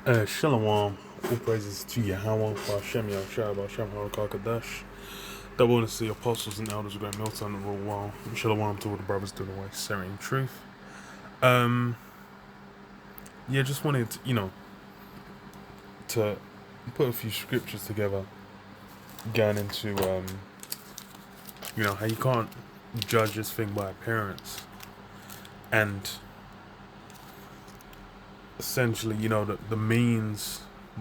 Shalom, all praises to Yahweh, Hashem Yahushua, Hashem HaKadosh. Double honors to the apostles and elders of Great Milton and Rule Wall. Shalom to all the brothers doing the way, sharing truth. Um, yeah, just wanted, to put a few scriptures together, going into, how you can't judge this thing by appearance, and essentially, the means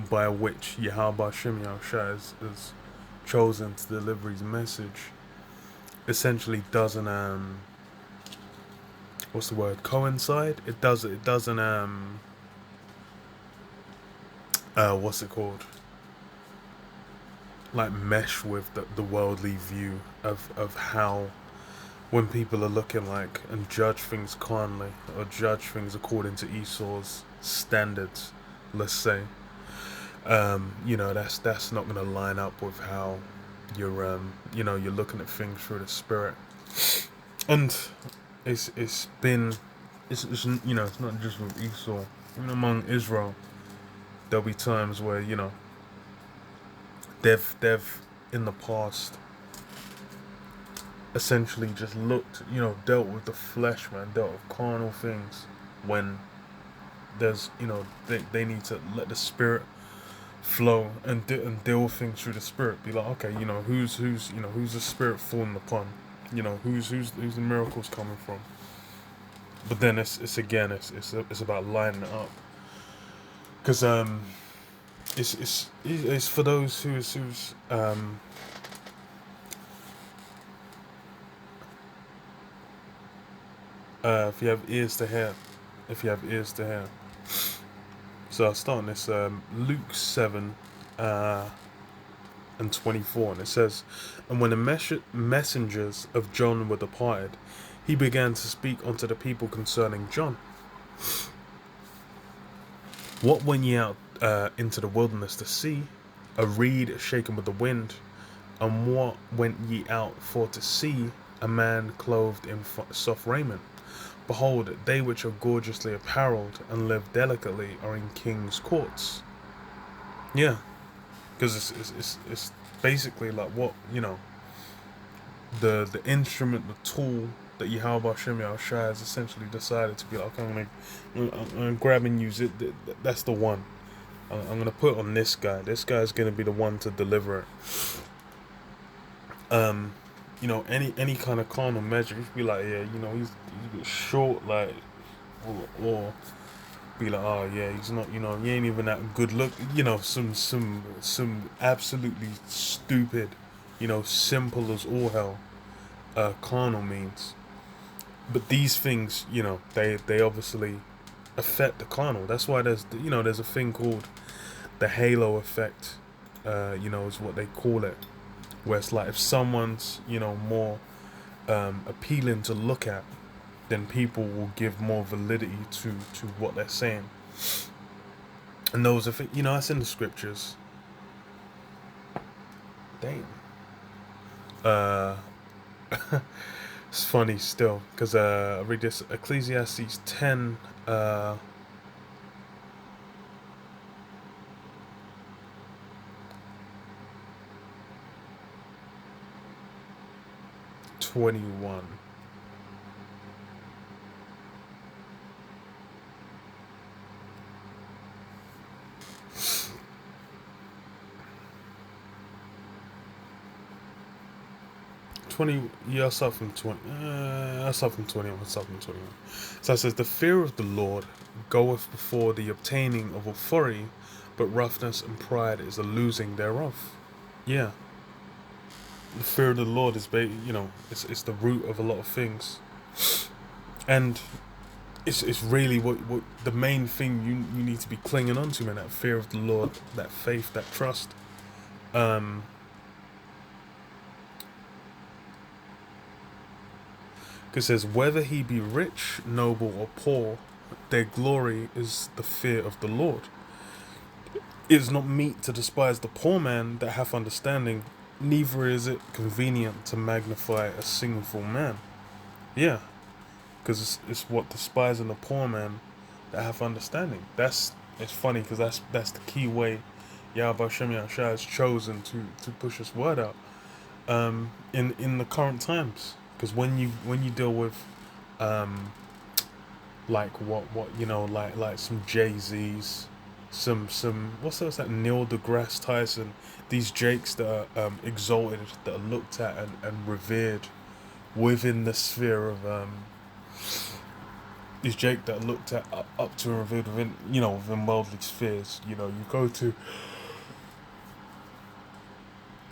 by which Yahweh Hashem Yahushua is chosen to deliver his message essentially doesn't what's the word, coincide. It doesn't what's it called, like mesh with the worldly view of how, when people are looking like and judge things carnally or judge things according to Esau's standards, let's say, that's not going to line up with how you're looking at things through the spirit. And it's not just with Esau. Even among Israel, there'll be times where they've in the past essentially just looked, dealt with the flesh, man, dealt with carnal things, when there's, they need to let the spirit flow and deal with things through the spirit. Be like, okay, who's the spirit falling upon, who's the miracles coming from. But then it's about lining it up, because it's for those who's if you have ears to hear, So I'll start on this, Luke 7 and 24, and it says, "And when the messengers of John were departed, he began to speak unto the people concerning John. What went ye out into the wilderness to see? A reed shaken with the wind. And what went ye out for to see? A man clothed in soft raiment. Behold, they which are gorgeously apparelled and live delicately are in king's courts." Yeah, because it's basically like what, the instrument, the tool that Yahweh Hashem Yahushua has essentially decided to be like, okay, I'm gonna grab and use it. That's the one. I'm gonna put on this guy. This guy's gonna be the one to deliver it. Any kind of carnal measure, you be like, yeah, he's a bit short, like, or be like, oh yeah, he's not, he ain't even that good look, some absolutely stupid, simple as all hell, carnal means. But these things, they obviously affect the carnal. That's why there's a thing called the halo effect, is what they call it, where it's like if someone's, more appealing to look at, then people will give more validity to what they're saying. And those are, that's in the scriptures. Damn. It's funny still, because I read this, Ecclesiastes 10, 21. Yeah, I'll start from 20. I'll start from 21. So it says, "The fear of the Lord goeth before the obtaining of authority, but roughness and pride is the losing thereof." Yeah, the fear of the Lord is, it's the root of a lot of things, and it's really what the main thing you need to be clinging on to, man. That fear of the Lord, that faith, that trust. Because it says, "Whether he be rich, noble, or poor, their glory is the fear of the Lord. It is not meet to despise the poor man that hath understanding, neither is it convenient to magnify a sinful man." Yeah, because it's what despising the poor man that hath understanding. That's it's funny because that's the key way Yahweh Shem Yahshua has chosen to push his word out in the current times. Because when you deal with like what like some Jay-Z's, some what's that Neil deGrasse Tyson, these Jakes that are exalted, that are looked at and revered within the sphere of these Jake that are looked at up to and revered within within worldly spheres. You go to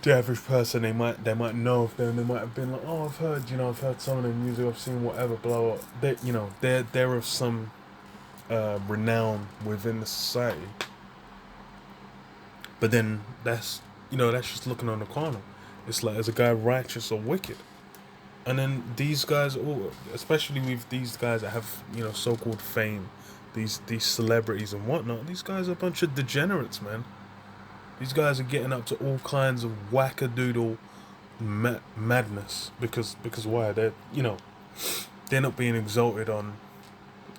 the average person, they might know of them. They might have been like, oh, I've heard some of their music, I've seen whatever, blah blah. They're of some renown within the society. But then that's just looking on the corner. It's like, is a guy righteous or wicked? And then these guys, especially with these guys that have so-called fame, these celebrities and whatnot, these guys are a bunch of degenerates, man. These guys are getting up to all kinds of wackadoodle madness because why? They're not being exalted on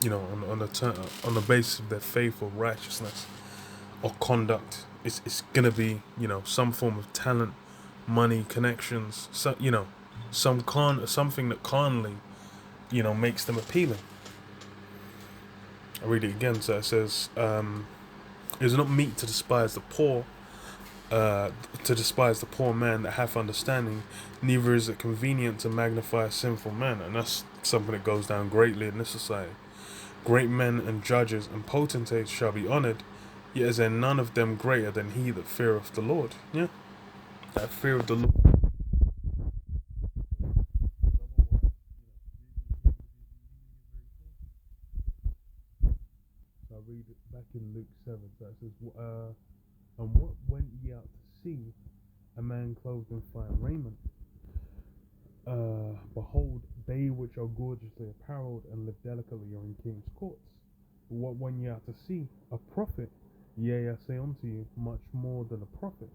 on the basis of their faith or righteousness or conduct. It's gonna be some form of talent, money, connections, something that carnally makes them appealing. I read it again. So it says, "It is not meet to despise the poor, man that hath understanding, neither is it convenient to magnify a sinful man." And that's something that goes down greatly in this society. Great men and judges and potentates shall be honoured, yet is there none of them greater than he that feareth the Lord. Yeah, that fear of the Lord. So I read it back in Luke 7. So it says, "And what went ye out to see? A man clothed in fine raiment? Behold, they which are gorgeously apparelled and live delicately are in king's courts. What went ye out to see? A prophet? Yea, I say unto you, much more than a prophet.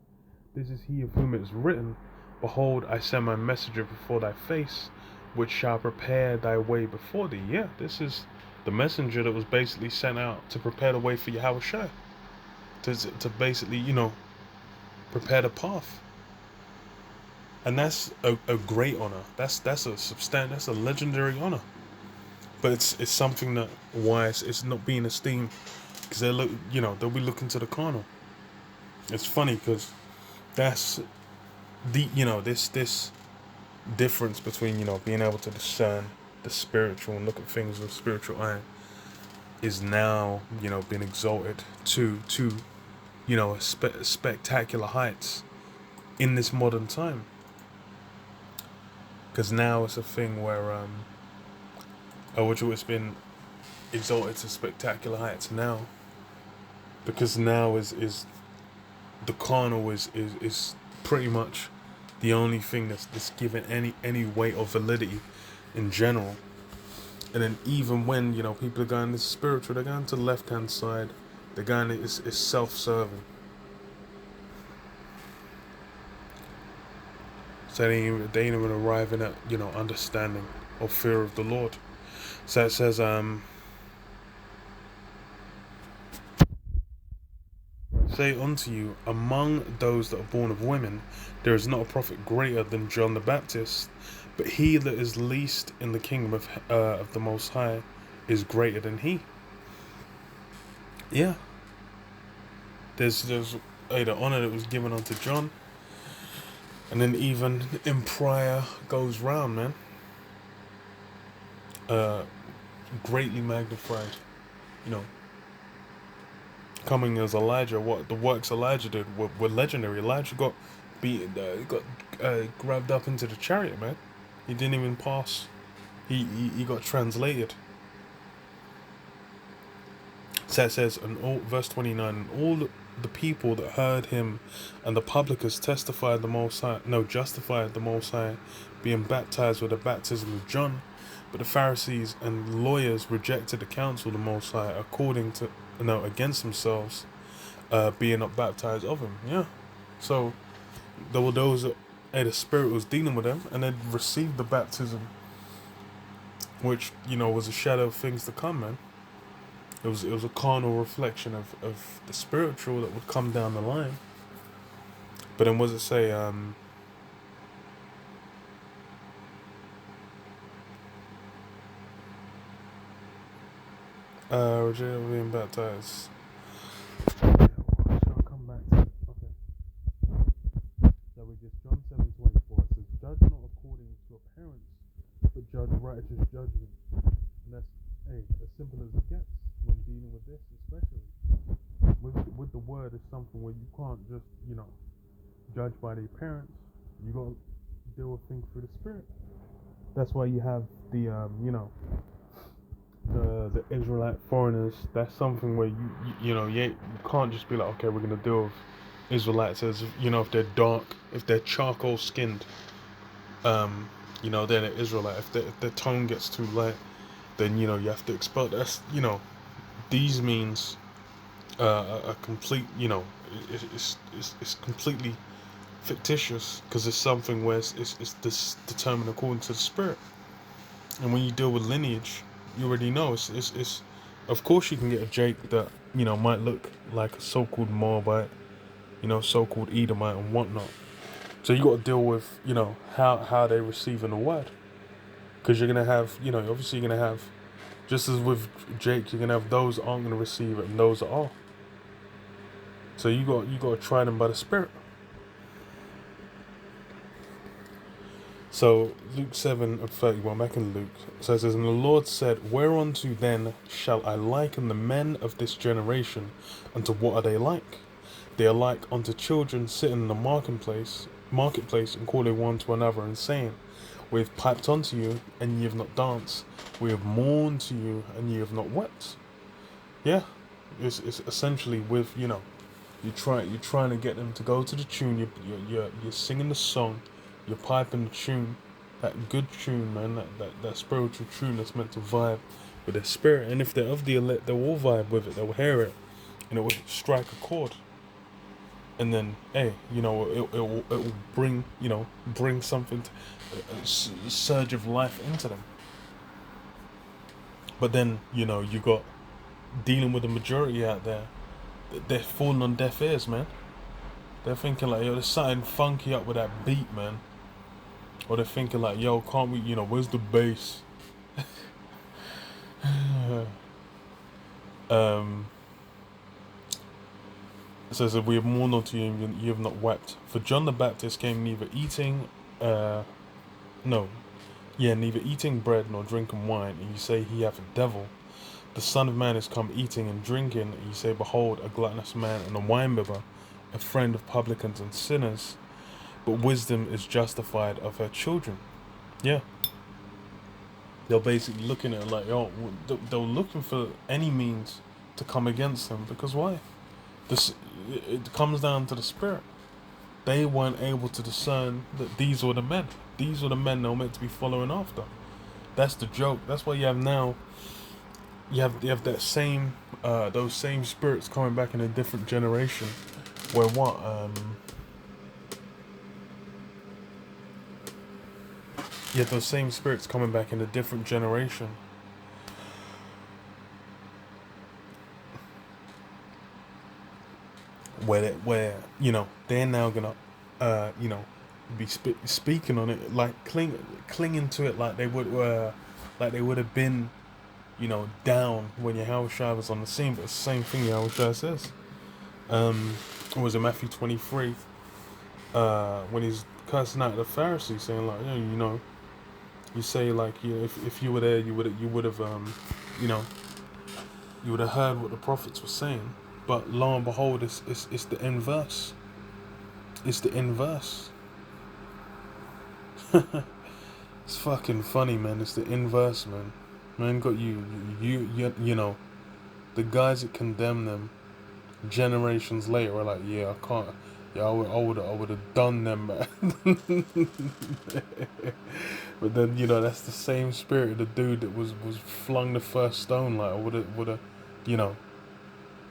This is he of whom it is written, Behold, I send my messenger before thy face, which shall prepare thy way before thee." Yeah, this is the messenger that was basically sent out to prepare the way for Yahweh Shai. To basically, prepare the path. And that's a great honor. That's a legendary honor. But it's something that why it's not being esteemed, because they'll be looking to the carnal. It's funny because that's this difference between being able to discern the spiritual and look at things with spiritual eye is now being exalted to spectacular heights in this modern time. Because now it's a thing where it's been exalted to spectacular heights now, because now is the carnal is pretty much the only thing that's given any weight or validity in general. And then even when people are going to spiritual, they're going to the left hand side. They're going to is self-serving. So they ain't even arriving at understanding or fear of the Lord. So it says say unto you, among those that are born of women, there is not a prophet greater than John the Baptist, but he that is least in the kingdom of the Most High is greater than he. Yeah. There's the honor that was given unto John, and then even in prayer goes round, man. Greatly magnified, coming as Elijah. What the works Elijah did were legendary. Elijah got beaten, grabbed up into the chariot, man. He didn't even pass. He got translated. So it says, verse 29, and all the people that heard him and the publicans justified the Most High, being baptized with the baptism of John. But the Pharisees and lawyers rejected the counsel of the Most High, against themselves, being not baptized of him. Yeah. So there were those that the Spirit was dealing with them, and they received the baptism, which was a shadow of things to come, man. It was a carnal reflection of the spiritual that would come down the line. But then what does it say? Regina being baptized. Shall I come back to it? Okay. So we just John 7:24 says, "Judge not according to appearance, but judge righteous judgment." And that's as simple as it gets when dealing with this, especially with the word. Is something where you can't just judge by the appearance. You got to deal with things through the spirit. That's why you have the Israelite foreigners. That's something where you can't just be like, okay, we're gonna deal with Israelites as if they're dark, if they're charcoal skinned, they're an Israelite. If their tone gets too light, then you have to expel. That's these means a complete it's completely fictitious because it's something where it's determined according to the spirit. And when you deal with lineage, you already know it's of course you can get a Jake that might look like a so-called Moabite, so-called Edomite and whatnot. So you got to deal with how they receiving the word, because you're gonna have obviously you're gonna have, just as with Jake, you're gonna have those that aren't gonna receive it and those that are. So you got to try them by the spirit. So Luke 7:31, back in Luke, says, "And the Lord said, Whereunto then shall I liken the men of this generation? Unto what are they like? They are like unto children sitting in the marketplace, and calling one to another, and saying, We have piped unto you, and ye have not danced. We have mourned to you, and ye have not wept." Yeah, it's essentially with you're trying to get them to go to the tune. You're singing the song. You're piping the tune, that good tune, man. That spiritual tune that's meant to vibe with their spirit. And if they're of the elect, they will vibe with it. They'll hear it, and it will strike a chord. And then, hey, it will bring something, a surge of life into them. But then you got dealing with the majority out there. They're falling on deaf ears, man. They're thinking like, yo, there's something funky up with that beat, man. Or they're thinking like, yo, can't we, where's the bass? It says that we have mourned unto you and you have not wept. For John the Baptist came neither eating bread nor drinking wine, and you say he hath a devil. The Son of Man is come eating and drinking, and you say, Behold, a gluttonous man and a winebibber, a friend of publicans and sinners. But wisdom is justified of her children. Yeah. They're basically looking at it like, they're looking for any means to come against them. Because why? It comes down to the spirit. They weren't able to discern that these were the men. These were the men they were meant to be following after. That's the joke. That's why you have now. You have that same those same spirits coming back in a different generation. Where what? You have those same spirits coming back in a different generation. Where they're now gonna be speaking on it, like clinging to it like they would have been down when Yahushua was on the scene. But it's the same thing Yahushua says. Was it Matthew 23? When he's cursing out the Pharisees, saying like, you say like, if you were there, you would have you would have heard what the prophets were saying. But lo and behold, it's the inverse. It's the inverse. It's fucking funny, man. It's the inverse, man. Man got you the guys that condemn them generations later are like, yeah, I can't. Yeah, I would have done them, man. But then that's the same spirit of the dude that was flung the first stone. Like I would have,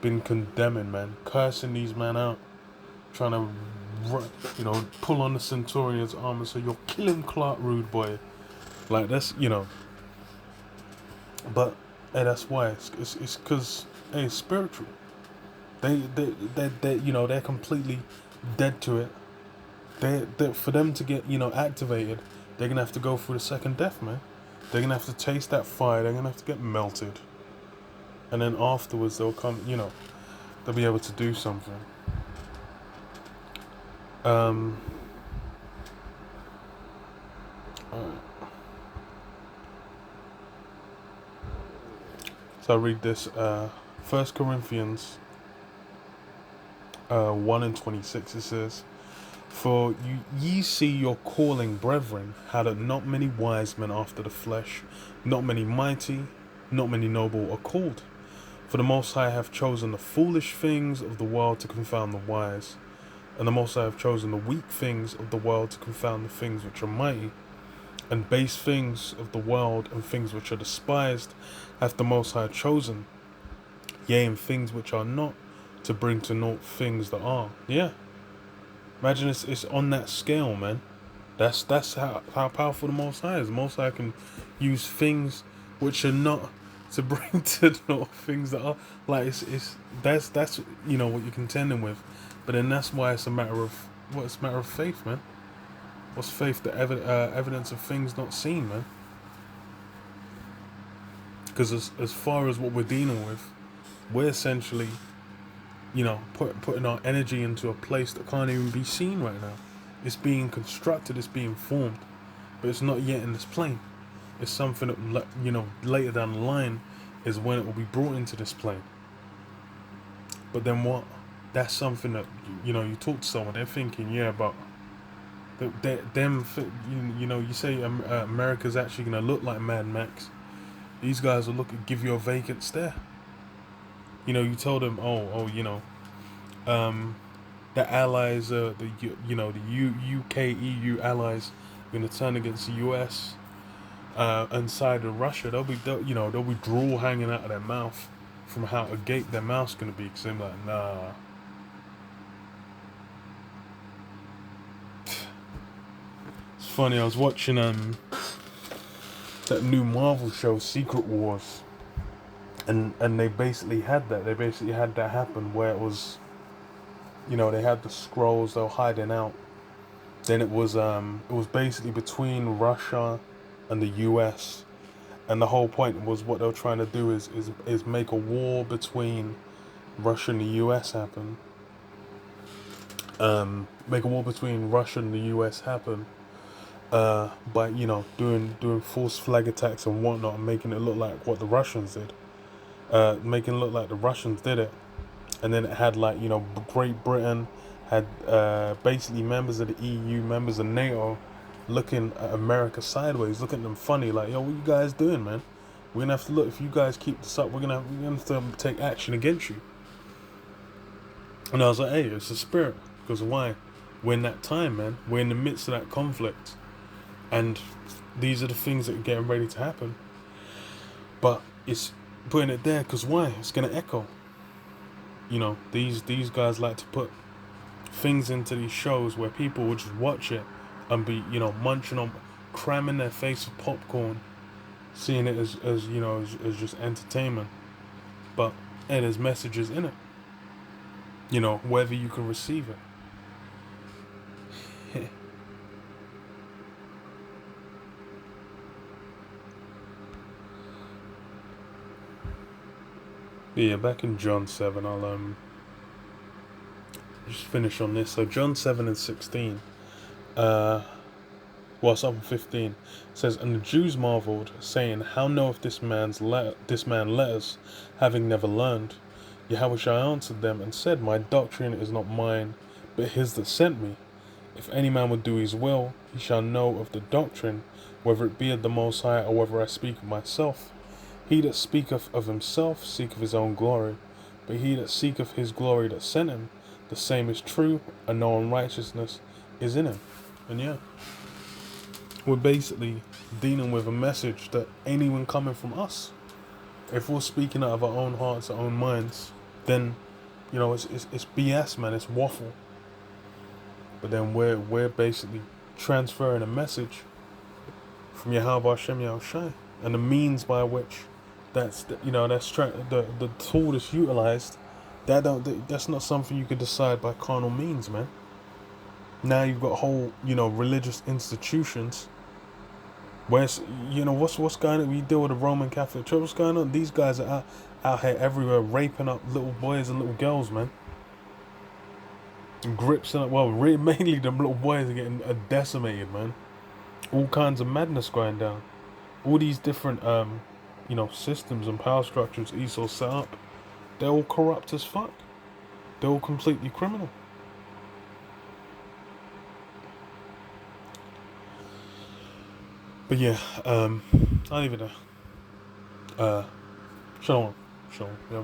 been condemning, man, cursing these men out, trying to, pull on the centurion's arm and say, "You're killing Clark, rude boy." Like that's, but And that's why it's because hey, it's spiritual. They they're completely dead to it. They for them to get activated, they're gonna have to go through the second death, man. They're gonna have to taste that fire. They're gonna have to get melted, and then afterwards they'll come. They'll be able to do something. Um. Alright. So I read this. 1 Corinthians 1:26. It says, "For ye see your calling, brethren, how that not many wise men after the flesh, not many mighty, not many noble are called. For the Most High have chosen the foolish things of the world to confound the wise, and the Most High have chosen the weak things of the world to confound the things which are mighty, and base things of the world and things which are despised hath the Most High chosen, yea, and things which are not, to bring to naught things that are." Yeah. Imagine it's on that scale, man. That's how powerful the Most High is. The Most High can use things which are not to bring to naught things that are. Like it's that's what you're contending with, but then that's why it's a matter of it's a matter of faith, man. What's faith? The evidence of things not seen, man. Because as far as what we're dealing with, we're essentially putting our energy into a place that can't even be seen right now. It's being constructed, it's being formed, but it's not yet in this plane. It's something that later down the line is when it will be brought into this plane. But then what? That's something that you talk to someone, they're thinking, yeah, but you say America's actually gonna look like Mad Max. These guys will give you a vacant stare. You told them, the allies, the UK, EU allies, are gonna turn against the US, and side of Russia. They'll be drool hanging out of their mouth from how agape their mouth's gonna be. Cause they're like, nah. It's funny. I was watching that new Marvel show, Secret Wars. And they basically had that. They basically had that happen where it was, they had the scrolls. They were hiding out. Then it was basically between Russia and the U.S. And the whole point was what they were trying to do is make a war between Russia and the U.S. happen. Make a war between Russia and the U.S. happen. By doing false flag attacks and whatnot, and making it look like what the Russians did. Making it look like the Russians did it, and then it had Great Britain had basically members of the EU, members of NATO, looking at America sideways, looking at them funny, like, yo, what you guys doing, man? We're gonna have to look. If you guys keep this up, we're gonna have to take action against you. And I was like, hey, it's a spirit, because why? We're in that time, man. We're in the midst of that conflict, and these are the things that are getting ready to happen. But it's putting it there because why? It's gonna echo. These guys like to put things into these shows where people will just watch it and be munching on, cramming their face with popcorn, seeing it as just entertainment. But there's messages in it. Whether you can receive it. Yeah, back in John 7, I'll just finish on this. So John 7:16, it's up in 15, says, "And the Jews marveled, saying, How knoweth this man letters, having never learned? Yahushua answered them and said, My doctrine is not mine, but his that sent me. If any man would do his will, he shall know of the doctrine, whether it be of the Most High, or whether I speak of myself. He that speaketh of himself seeketh his own glory, but he that seeketh his glory that sent him, the same is true, and no unrighteousness is in him." And yeah, we're basically dealing with a message that ain't even coming from us. If we're speaking out of our own hearts, our own minds, then it's BS, man. It's waffle. But then we're basically transferring a message from Yahweh Hashem Yahushai, and the means by which the tool that's utilized. That's not something you can decide by carnal means, man. Now you've got whole, religious institutions. Where's, what's going on? We deal with the Roman Catholic Church. What's going on? These guys are out here everywhere raping up little boys and little girls, man. And grips and mainly them little boys are getting decimated, man. All kinds of madness going down. All these different systems and power structures Esau set up, they're all corrupt as fuck. They're all completely criminal. But yeah, I'll leave it there. Shalom. Shalom. Yeah,